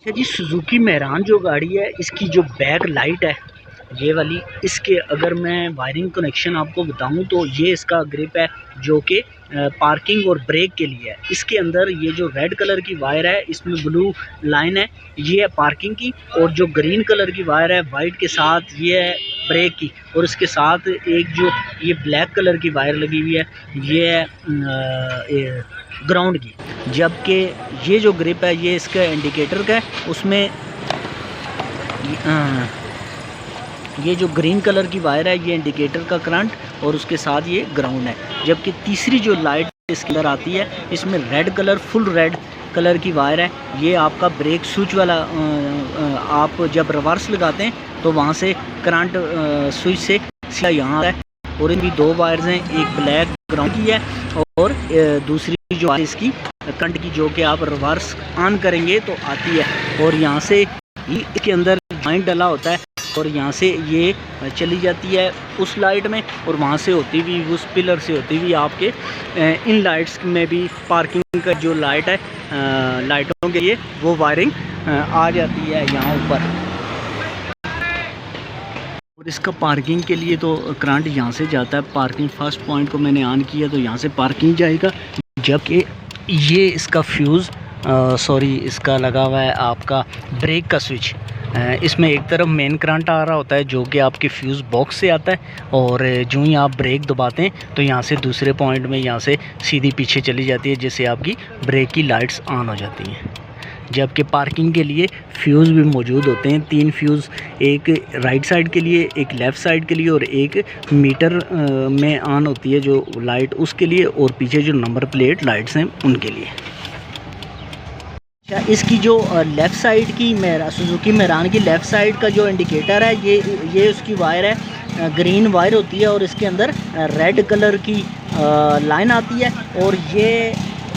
अच्छा जी, सुजुकी मेहरान जो गाड़ी है इसकी जो बैक लाइट है ये वाली, इसके अगर मैं वायरिंग कनेक्शन आपको बताऊं तो ये इसका ग्रिप है जो कि पार्किंग और ब्रेक के लिए है। इसके अंदर ये जो रेड कलर की वायर है इसमें ब्लू लाइन है, ये है पार्किंग की, और जो ग्रीन कलर की वायर है वाइट के साथ ये है ब्रेक की, और इसके साथ एक जो ये ब्लैक कलर की वायर लगी हुई है ये है ग्राउंड की। जबकि ये जो ग्रिप है ये इसका इंडिकेटर का है, उसमें ये जो ग्रीन कलर की वायर है ये इंडिकेटर का करंट और उसके साथ ये ग्राउंड है। जबकि तीसरी जो लाइट इसके अंदर आती है इसमें red colour, full red colour की वायर है, ये आपका ब्रेक स्विच वाला। आप जब रिवर्स लगाते हैं तो वहाँ से करंट स्विच से सीधा यहाँ आता है। और इनकी दो वायर्स हैं, एक ब्लैक ग्राउंड की है और दूसरी जो है इसकी करंट की, जो कि आप रिवर्स ऑन करेंगे तो आती है। और यहाँ से इसके अंदर जॉइंट डला होता है और यहाँ से ये चली जाती है उस लाइट में, और वहाँ से होती हुई उस पिलर से होती हुई आपके इन लाइट्स में भी पार्किंग का जो लाइट है लाइटों के लिए वो वायरिंग आ जाती है यहाँ ऊपर। और इसका पार्किंग के लिए तो करंट यहाँ से जाता है। पार्किंग फर्स्ट पॉइंट को मैंने ऑन किया तो यहाँ से पार्किंग जाएगा। जबकि ये इसका फ्यूज़ इसका लगा हुआ है आपका ब्रेक का स्विच। इसमें एक तरफ मेन करंट आ रहा होता है जो कि आपके फ्यूज़ बॉक्स से आता है, और जो ही आप ब्रेक दबाते हैं तो यहाँ से दूसरे पॉइंट में यहाँ से सीधी पीछे चली जाती है, जिससे आपकी ब्रेक की लाइट्स ऑन हो जाती हैं। जबकि पार्किंग के लिए फ्यूज़ भी मौजूद होते हैं, 3 फ्यूज़, एक राइट साइड के लिए, एक लेफ़्ट साइड के लिए और एक मीटर में ऑन होती है जो लाइट उसके लिए, और पीछे जो नंबर प्लेट लाइट्स हैं उनके लिए। अच्छा, इसकी जो लेफ़्ट साइड की सुजुकी मेहरान की लेफ़्ट साइड का जो इंडिकेटर है ये उसकी वायर है, ग्रीन वायर होती है और इसके अंदर रेड कलर की लाइन आती है, और ये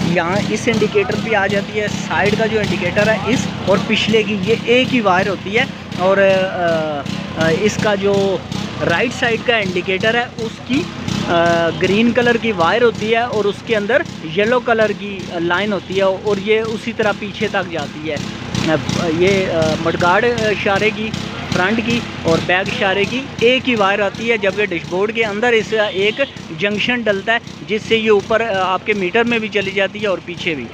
यहाँ इस इंडिकेटर पे आ जाती है। साइड का जो इंडिकेटर है इस और पिछले की ये एक ही वायर होती है, और इसका जो राइट साइड का इंडिकेटर है उसकी ग्रीन कलर की वायर होती है और उसके अंदर येलो कलर की लाइन होती है, और ये उसी तरह पीछे तक जाती है। ये मडगार्ड इशारे की, फ्रंट की और बैक इशारे की एक ही वायर आती है। जबकि डैशबोर्ड के अंदर इसका एक जंक्शन डलता है जिससे ये ऊपर आपके मीटर में भी चली जाती है और पीछे भी।